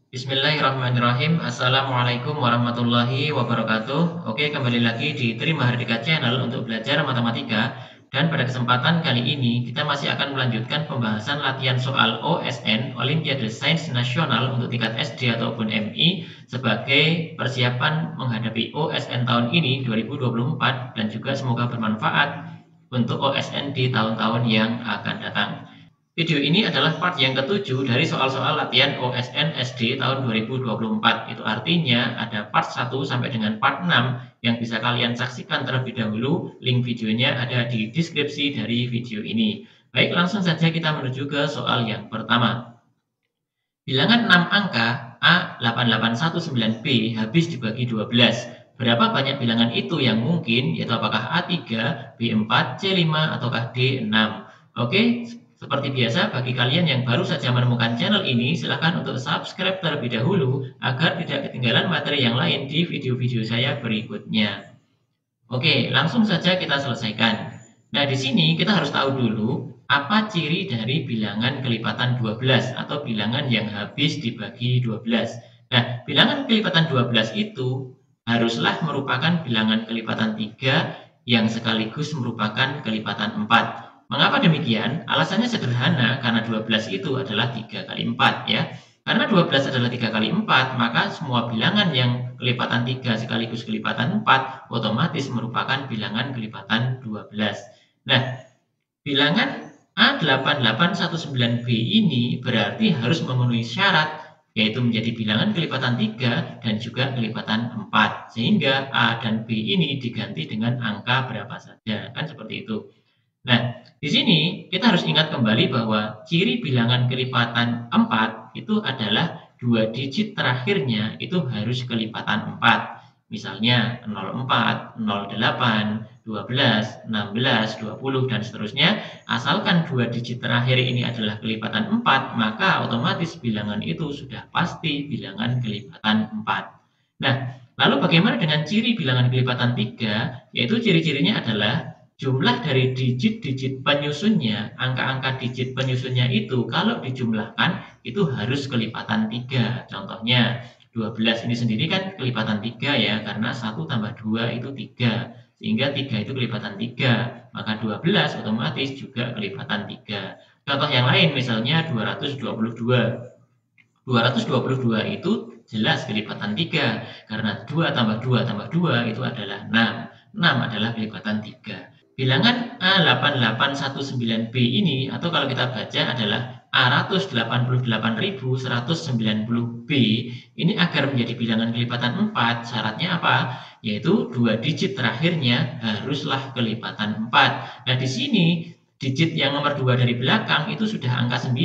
Bismillahirrahmanirrahim. Assalamualaikum warahmatullahi wabarakatuh. Oke, kembali lagi di Tri Mahardika Channel untuk belajar matematika. Dan pada kesempatan kali ini, kita masih akan melanjutkan pembahasan latihan soal OSN, Olimpiade Sains Nasional untuk tingkat SD ataupun MI, sebagai persiapan menghadapi OSN tahun ini 2024, dan juga semoga bermanfaat untuk OSN di tahun-tahun yang akan datang. Video ini adalah part yang ketujuh dari soal-soal latihan OSN SD tahun 2024. Itu artinya ada part 1 sampai dengan part 6 yang bisa kalian saksikan terlebih dahulu. Link videonya ada di deskripsi dari video ini. Baik, langsung saja kita menuju ke soal yang pertama. Bilangan 6 angka A8819B habis dibagi 12. Berapa banyak bilangan itu yang mungkin, yaitu apakah A3, B4, C5, ataukah D6? Oke, seperti biasa, bagi kalian yang baru saja menemukan channel ini, silahkan untuk subscribe terlebih dahulu agar tidak ketinggalan materi yang lain di video-video saya berikutnya. Oke, langsung saja kita selesaikan. Nah, di sini kita harus tahu dulu apa ciri dari bilangan kelipatan 12 atau bilangan yang habis dibagi 12. Nah, bilangan kelipatan 12 itu haruslah merupakan bilangan kelipatan 3 yang sekaligus merupakan kelipatan 4. Mengapa demikian? Alasannya sederhana, karena 12 itu adalah 3 kali 4 ya. Karena 12 adalah 3 kali 4, maka semua bilangan yang kelipatan 3 sekaligus kelipatan 4 otomatis merupakan bilangan kelipatan 12. Nah, bilangan A8819B ini berarti harus memenuhi syarat, yaitu menjadi bilangan kelipatan 3 dan juga kelipatan 4. Sehingga A dan B ini diganti dengan angka berapa saja, kan seperti itu. Nah, di sini kita harus ingat kembali bahwa ciri bilangan kelipatan 4 itu adalah 2 digit terakhirnya itu harus kelipatan 4. Misalnya 04, 08, 12, 16, 20, dan seterusnya. Asalkan 2 digit terakhir ini adalah kelipatan 4, maka otomatis bilangan itu sudah pasti bilangan kelipatan 4. Nah, lalu bagaimana dengan ciri bilangan kelipatan 3? Yaitu ciri-cirinya adalah jumlah dari digit-digit penyusunnya, angka-angka digit penyusunnya itu kalau dijumlahkan itu harus kelipatan 3. Contohnya 12 ini sendiri kan kelipatan 3 ya, karena 1 tambah 2 itu 3. Sehingga 3 itu kelipatan 3. Maka 12 otomatis juga kelipatan 3. Contoh yang lain misalnya 222. 222 itu jelas kelipatan 3. Karena 2 tambah 2 tambah 2 itu adalah 6. 6 adalah kelipatan 3. Bilangan A8819B ini, atau kalau kita baca adalah A188.190B, ini agar menjadi bilangan kelipatan 4, syaratnya apa? Yaitu 2 digit terakhirnya haruslah kelipatan 4. Nah, di sini digit yang nomor 2 dari belakang itu sudah angka 9,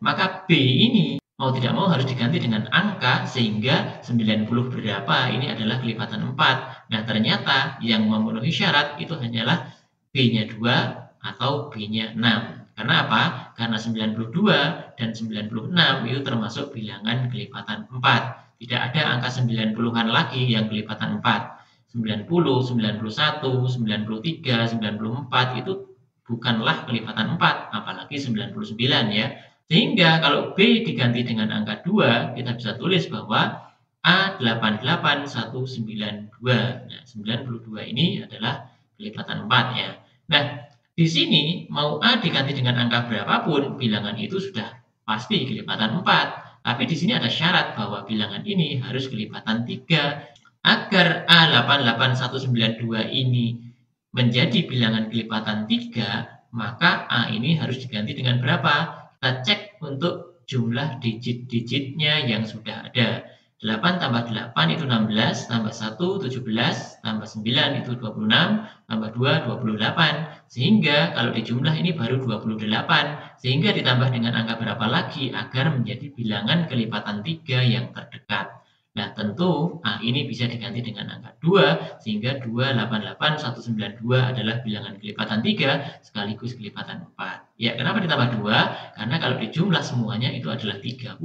maka B ini mau tidak mau harus diganti dengan angka, sehingga 90 berapa ini adalah kelipatan 4. Nah, ternyata yang memenuhi syarat itu hanyalah B-nya 2 atau B-nya 6. Karena apa? Karena 92 dan 96 itu termasuk bilangan kelipatan 4. Tidak ada angka 90-an lagi yang kelipatan 4. 90, 91, 93, 94 itu bukanlah kelipatan 4, apalagi 99 ya. Sehingga kalau B diganti dengan angka 2, kita bisa tulis bahwa A88192. Nah, 92 ini adalah kelipatan 4 ya. Nah, di sini mau A diganti dengan angka berapapun, bilangan itu sudah pasti kelipatan 4. Tapi di sini ada syarat bahwa bilangan ini harus kelipatan 3. Agar A88192 ini menjadi bilangan kelipatan 3, maka A ini harus diganti dengan berapa? Kita cek untuk jumlah digit-digitnya yang sudah ada. 8 tambah 8 itu 16, tambah 1 17, tambah 9 itu 26, tambah 2 28. Sehingga kalau dijumlah ini baru 28. Sehingga ditambah dengan angka berapa lagi agar menjadi bilangan kelipatan 3 yang terdekat. Nah, tentu A ini bisa diganti dengan angka 2, sehingga 288192 adalah bilangan kelipatan 3 sekaligus kelipatan 4. Ya, kenapa ditambah 2? Karena kalau dijumlah semuanya itu adalah 30,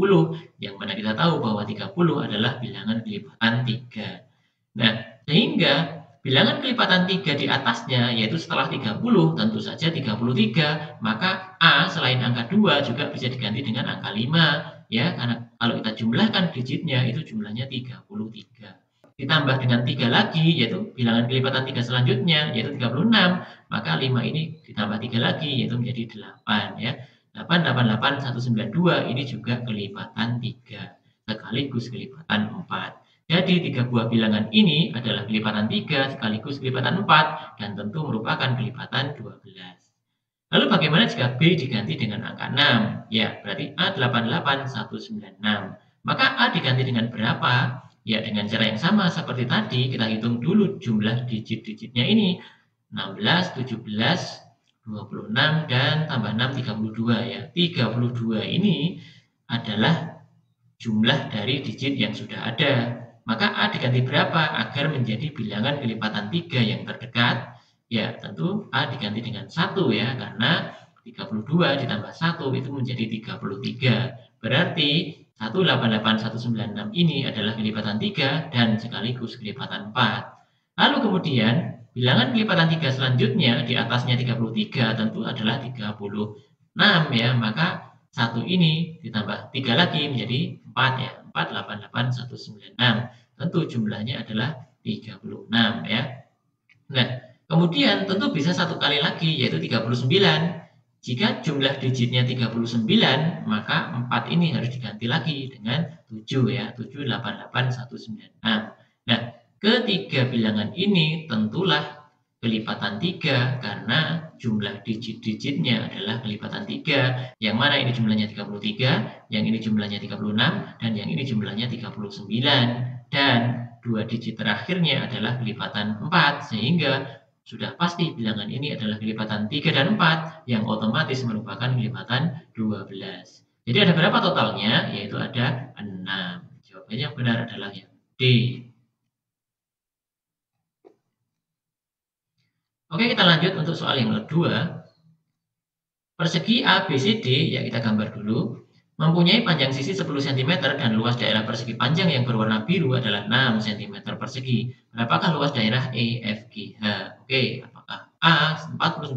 yang mana kita tahu bahwa 30 adalah bilangan kelipatan 3. Nah, sehingga bilangan kelipatan 3 di atasnya, yaitu setelah 30, tentu saja 33, maka A selain angka 2 juga bisa diganti dengan angka 5, ya, karena kalau kita jumlahkan digitnya itu jumlahnya 33. Ditambah dengan 3 lagi, yaitu bilangan kelipatan 3 selanjutnya, yaitu 36, maka 5 ini ditambah 3 lagi, yaitu menjadi 8 ya. 8, 8, 8, 192 ini juga kelipatan 3, sekaligus kelipatan 4. Jadi 3 buah bilangan ini adalah kelipatan 3 sekaligus kelipatan 4 dan tentu merupakan kelipatan 12. Lalu bagaimana jika B diganti dengan angka 6? Ya, berarti A88196. Maka A diganti dengan berapa? Ya, dengan cara yang sama seperti tadi, kita hitung dulu jumlah digit-digitnya ini. 16, 17, 26, dan tambah 6, 32 ya. 32 ini adalah jumlah dari digit yang sudah ada. Maka A diganti berapa agar menjadi bilangan kelipatan 3 yang terdekat? Ya, tentu A diganti dengan 1 ya, karena 32 ditambah 1 itu menjadi 33. Berarti 188196 ini adalah kelipatan 3 dan sekaligus kelipatan 4. Lalu kemudian bilangan kelipatan 3 selanjutnya di atasnya 33 tentu adalah 36 ya, maka 1 ini ditambah 3 lagi menjadi 4 ya. 488196. Tentu jumlahnya adalah 36 ya. Nah, kemudian tentu bisa satu kali lagi yaitu 39. Jika jumlah digitnya 39, maka 4 ini harus diganti lagi dengan 7 ya. 788196. Nah, ketiga bilangan ini tentulah kelipatan 3 karena jumlah digit-digitnya adalah kelipatan 3, yang mana ini jumlahnya 33, yang ini jumlahnya 36, dan yang ini jumlahnya 39. Dan dua digit terakhirnya adalah kelipatan 4, sehingga sudah pasti bilangan ini adalah kelipatan 3 dan 4, yang otomatis merupakan kelipatan 12. Jadi ada berapa totalnya? Yaitu ada 6. Jawabannya yang benar adalah yang D. Oke, kita lanjut untuk soal yang kedua. Persegi ABCD, ya kita gambar dulu, mempunyai panjang sisi 10 cm dan luas daerah persegi panjang yang berwarna biru adalah 6 cm persegi. Berapakah luas daerah EFGH? Oke, apakah A 49,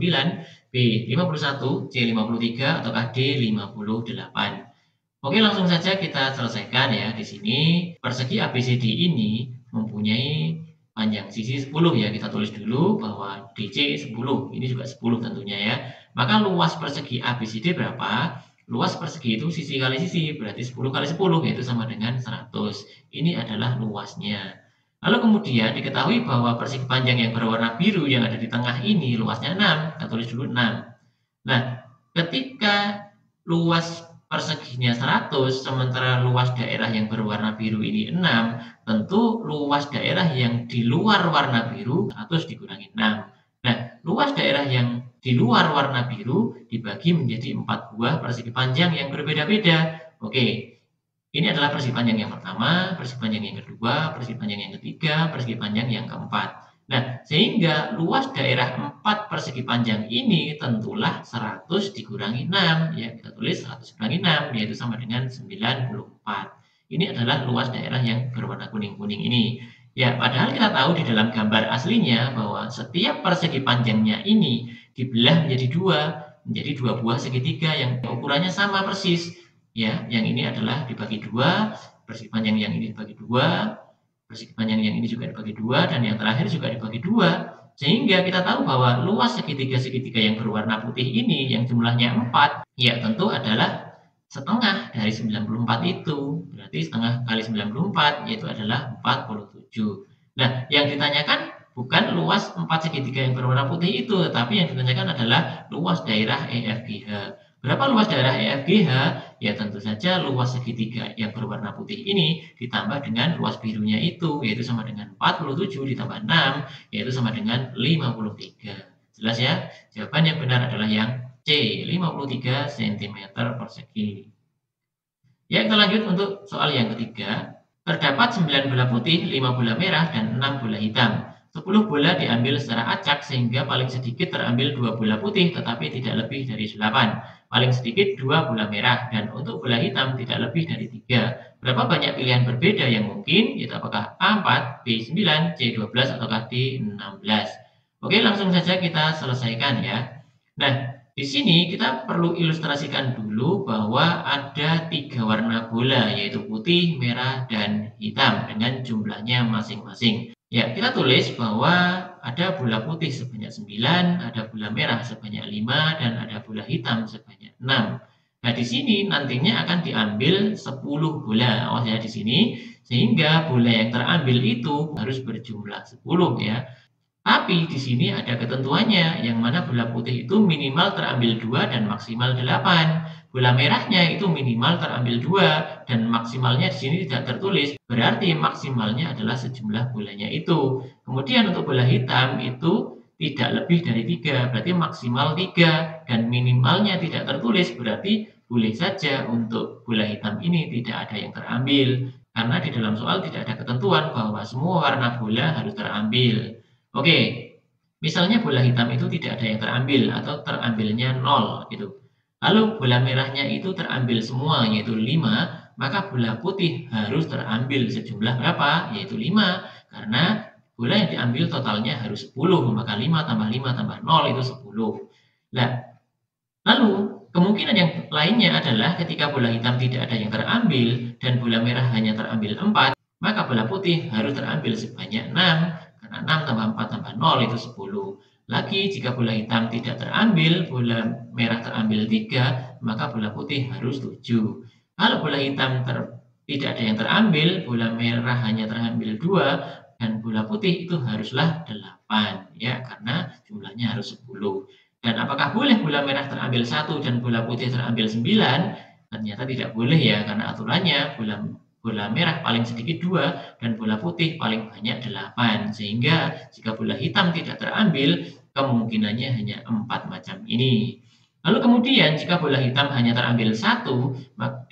B 51, C 53, ataukah D 58? Oke, langsung saja kita selesaikan ya. Di sini persegi ABCD ini mempunyai panjang sisi 10 ya, kita tulis dulu bahwa DC 10, ini juga 10 tentunya ya. Maka luas persegi ABCD berapa? Luas persegi itu sisi kali sisi, berarti 10 kali 10 yaitu sama dengan 100. Ini adalah luasnya. Lalu kemudian diketahui bahwa persegi panjang yang berwarna biru yang ada di tengah ini luasnya 6, kita tulis dulu 6. Nah, ketika luas perseginya 100, sementara luas daerah yang berwarna biru ini 6, tentu luas daerah yang di luar warna biru 100 dikurangi 6. Nah, luas daerah yang di luar warna biru dibagi menjadi 4 buah persegi panjang yang berbeda-beda. Oke, ini adalah persegi panjang yang pertama, persegi panjang yang kedua, persegi panjang yang ketiga, persegi panjang yang keempat. Nah, sehingga luas daerah 4 persegi panjang ini tentulah 100 dikurangi 6. Ya, kita tulis 100 kurangi 6, yaitu sama dengan 94. Ini adalah luas daerah yang berwarna kuning-kuning ini. Ya, padahal kita tahu di dalam gambar aslinya bahwa setiap persegi panjangnya ini dibelah menjadi dua buah segitiga yang ukurannya sama persis. Ya, yang ini adalah dibagi 2, persegi panjang yang ini dibagi 2, persegi panjang yang ini juga dibagi 2, dan yang terakhir juga dibagi 2. Sehingga kita tahu bahwa luas segitiga-segitiga yang berwarna putih ini yang jumlahnya 4, ya tentu adalah setengah dari 94 itu. Berarti setengah kali 94 yaitu adalah 47. Nah, yang ditanyakan bukan luas 4 segitiga yang berwarna putih itu, tetapi yang ditanyakan adalah luas daerah EFGH. Berapa luas daerah EFGH? Ya tentu saja luas segitiga yang berwarna putih ini ditambah dengan luas birunya itu, yaitu sama dengan 47 ditambah 6, yaitu sama dengan 53. Jelas ya? Jawaban yang benar adalah yang C, 53 cm persegi. Ya, kita lanjut untuk soal yang ketiga. Terdapat 9 bola putih, 5 bola merah, dan 6 bola hitam. 10 bola diambil secara acak sehingga paling sedikit terambil 2 bola putih tetapi tidak lebih dari 8. Paling sedikit 2 bola merah, dan untuk bola hitam tidak lebih dari 3. Berapa banyak pilihan berbeda yang mungkin? Yaitu apakah A4, B9, C12, ataukah D16? Oke, langsung saja kita selesaikan ya. Nah, Di sini kita perlu ilustrasikan dulu bahwa ada 3 warna bola, yaitu putih, merah, dan hitam dengan jumlahnya masing-masing. Ya, kita tulis bahwa ada bola putih sebanyak 9, ada bola merah sebanyak 5, dan ada bola hitam sebanyak 6. Nah, di sini nantinya akan diambil 10 bola. Awas ya di sini, sehingga bola yang terambil itu harus berjumlah 10 ya. Tapi di sini ada ketentuannya, yang mana bola putih itu minimal terambil 2 dan maksimal 8. Bola merahnya itu minimal terambil 2 dan maksimalnya di sini tidak tertulis, berarti maksimalnya adalah sejumlah bolanya itu. Kemudian untuk bola hitam itu tidak lebih dari 3, berarti maksimal 3 dan minimalnya tidak tertulis, berarti boleh saja untuk bola hitam ini tidak ada yang terambil. Karena di dalam soal tidak ada ketentuan bahwa semua warna bola harus terambil. Oke, misalnya bola hitam itu tidak ada yang terambil atau terambilnya 0 gitu. Lalu bola merahnya itu terambil semua yaitu 5, maka bola putih harus terambil sejumlah berapa? Yaitu 5. Karena bola yang diambil totalnya harus 10, maka 5 tambah 5 tambah 0 itu 10. Nah, lalu kemungkinan yang lainnya adalah ketika bola hitam tidak ada yang terambil dan bola merah hanya terambil 4, maka bola putih harus terambil sebanyak 6. Karena 6 tambah 4 tambah 0 itu 10. Lagi jika bola hitam tidak terambil, bola merah terambil 3, maka bola putih harus 7. Kalau bola hitam tidak ada yang terambil, bola merah hanya terambil 2, dan bola putih itu haruslah 8 ya, karena jumlahnya harus 10. Dan apakah boleh bola merah terambil 1 dan bola putih terambil 9? Ternyata tidak boleh ya, karena aturannya bola merah paling sedikit 2 dan bola putih paling banyak 8. Sehingga jika bola hitam tidak terambil, kemungkinannya hanya 4 macam ini. Lalu kemudian jika bola hitam hanya terambil 1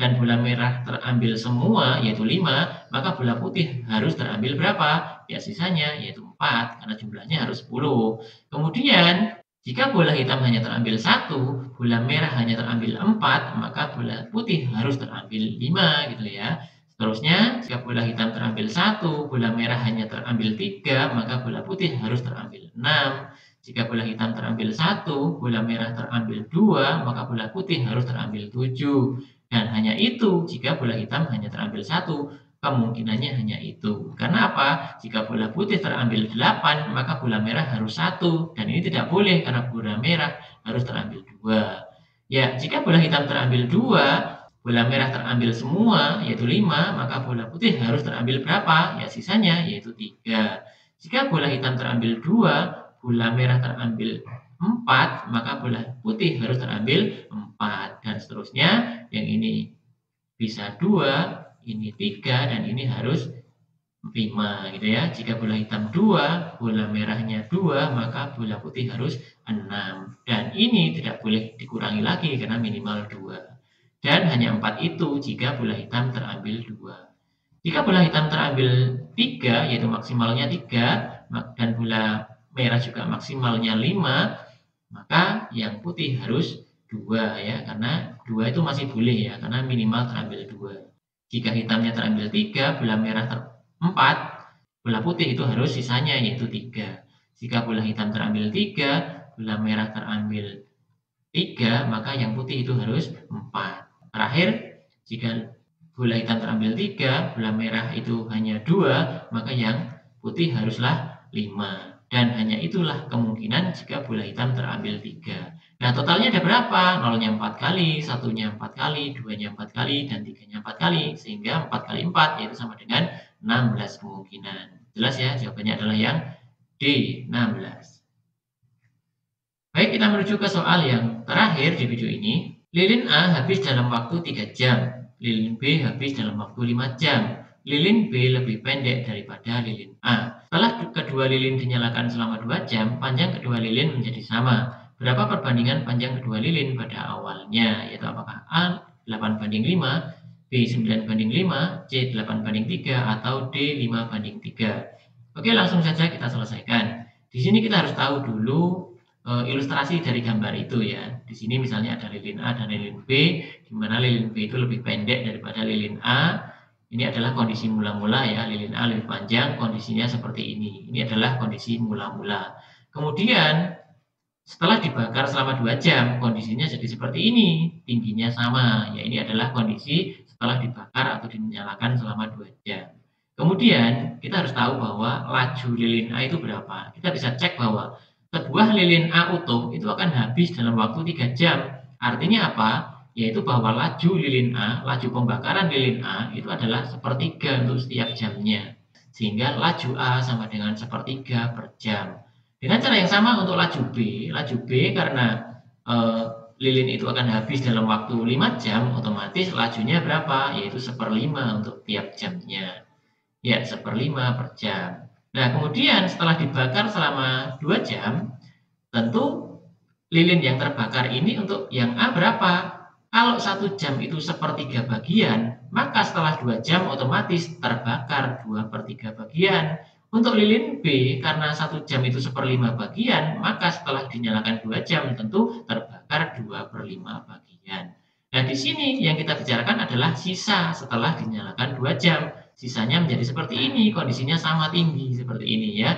dan bola merah terambil semua yaitu 5, maka bola putih harus terambil berapa? Ya sisanya yaitu 4 karena jumlahnya harus 10. Kemudian jika bola hitam hanya terambil 1, bola merah hanya terambil 4, maka bola putih harus terambil 5 gitu ya. Seterusnya, jika bola hitam terambil 1, bola merah hanya terambil 3, maka bola putih harus terambil 6. Jika bola hitam terambil 1, bola merah terambil 2, maka bola putih harus terambil 7. Dan hanya itu, jika bola hitam hanya terambil 1, kemungkinannya hanya itu. Karena apa? Jika bola putih terambil 8, maka bola merah harus 1. Dan ini tidak boleh karena bola merah harus terambil 2. Ya, jika bola hitam terambil 2, bola merah terambil semua, yaitu 5, maka bola putih harus terambil berapa? Ya, sisanya, yaitu 3. Jika bola hitam terambil 2, bola merah terambil 4, maka bola putih harus terambil 4. Dan seterusnya, yang ini bisa 2, ini 3, dan ini harus 5 gitu ya. Jika bola hitam 2, bola merahnya 2, maka bola putih harus 6. Dan ini tidak boleh dikurangi lagi karena minimal 2. Dan hanya 4 itu jika bola hitam terambil 2. Jika bola hitam terambil 3, yaitu maksimalnya 3, dan bola merah juga maksimalnya 5, maka yang putih harus 2 ya, karena 2 itu masih boleh ya, karena minimal terambil 2. Jika hitamnya terambil 3, bola merah 4, bola putih itu harus sisanya yaitu 3. Jika bola hitam terambil 3, bola merah terambil 3, maka yang putih itu harus 4. Terakhir, jika bola hitam terambil 3, bola merah itu hanya 2, maka yang putih haruslah 5. Dan hanya itulah kemungkinan jika bola hitam terambil 3. Nah, totalnya ada berapa? 0-nya 4 kali, 1-nya 4 kali, 2-nya 4 kali, dan 3-nya 4 kali. Sehingga 4 kali 4 yaitu sama dengan 16 kemungkinan. Jelas ya, jawabannya adalah yang D, 16. Baik, kita menuju ke soal yang terakhir di video ini. Lilin A habis dalam waktu 3 jam. Lilin B habis dalam waktu 5 jam. Lilin B lebih pendek daripada lilin A. Setelah kedua lilin dinyalakan selama 2 jam, panjang kedua lilin menjadi sama. Berapa perbandingan panjang kedua lilin pada awalnya? Yaitu apakah A 8:5, B 9:5, C 8:3, atau D 5:3. Oke, langsung saja kita selesaikan. Di sini kita harus tahu dulu ilustrasi dari gambar itu ya. Di sini misalnya ada lilin A dan lilin B, di mana lilin B itu lebih pendek daripada lilin A. Ini adalah kondisi mula-mula ya, lilin A lebih panjang, kondisinya seperti ini. Ini adalah kondisi mula-mula. Kemudian Setelah dibakar selama 2 jam, kondisinya jadi seperti ini, tingginya sama. Ya, ini adalah kondisi setelah dibakar atau dinyalakan selama 2 jam. Kemudian, kita harus tahu bahwa laju lilin A itu berapa. Kita bisa cek bahwa sebuah lilin A utuh itu akan habis dalam waktu 3 jam. Artinya apa? Yaitu bahwa laju lilin A, laju pembakaran lilin A itu adalah sepertiga untuk setiap jamnya. Sehingga laju A sama dengan sepertiga per jam. Dengan cara yang sama untuk laju B karena lilin itu akan habis dalam waktu 5 jam, otomatis lajunya berapa? Yaitu 1/5 untuk tiap jamnya. Ya, 1/5 per jam. Nah, kemudian setelah dibakar selama 2 jam, tentu lilin yang terbakar ini untuk yang A berapa? Kalau 1 jam itu sepertiga bagian, maka setelah 2 jam otomatis terbakar 2/3 bagian. Untuk lilin B, karena 1 jam itu 1/5 bagian, maka setelah dinyalakan 2 jam tentu terbakar 2/5 bagian. Nah, di sini yang kita bicarakan adalah sisa setelah dinyalakan 2 jam. Sisanya menjadi seperti ini, kondisinya sama tinggi seperti ini ya.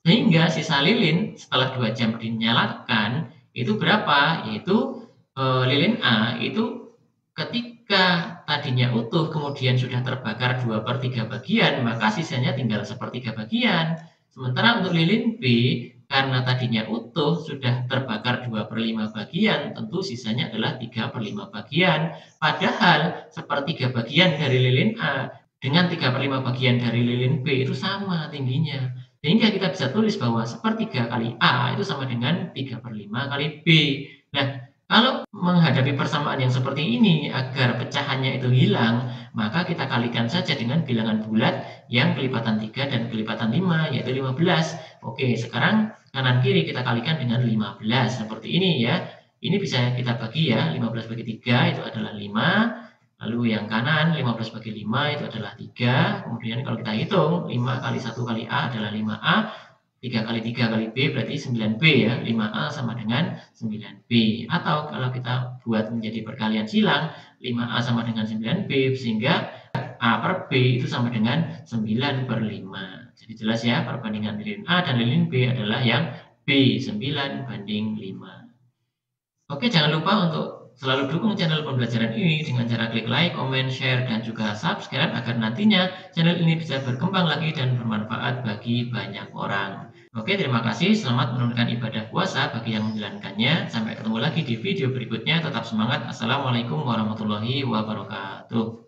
Sehingga sisa lilin setelah 2 jam dinyalakan itu berapa? Yaitu lilin A itu ketika tadinya utuh kemudian sudah terbakar 2/3 bagian, maka sisanya tinggal 1/3 bagian. Sementara untuk lilin B, karena tadinya utuh sudah terbakar 2/5 bagian, tentu sisanya adalah 3/5 bagian. Padahal 1/3 bagian dari lilin A dengan 3/5 bagian dari lilin B itu sama tingginya. Sehingga kita bisa tulis bahwa 1/3 kali A itu sama dengan 3/5 kali B. Nah, kalau menghadapi persamaan yang seperti ini, agar pecahannya itu hilang, maka kita kalikan saja dengan bilangan bulat yang kelipatan 3 dan kelipatan 5, yaitu 15. Oke, sekarang kanan kiri kita kalikan dengan 15, seperti ini ya. Ini bisa kita bagi ya, 15 bagi 3 itu adalah 5, lalu yang kanan 15 bagi 5 itu adalah 3, kemudian kalau kita hitung, 5 kali 1 kali A adalah 5A, 3 kali 3 kali B berarti 9B ya, 5A sama dengan 9B. Atau kalau kita buat menjadi perkalian silang, 5A sama dengan 9B, sehingga A per B itu sama dengan 9/5. Jadi jelas ya, perbandingan lilin A dan lilin B adalah yang B, 9/5. Oke, jangan lupa untuk selalu dukung channel pembelajaran ini dengan cara klik like, comment, share, dan juga subscribe agar nantinya channel ini bisa berkembang lagi dan bermanfaat bagi banyak orang. Oke, terima kasih. Selamat menunaikan ibadah puasa bagi yang menjalankannya. Sampai ketemu lagi di video berikutnya. Tetap semangat. Assalamualaikum warahmatullahi wabarakatuh.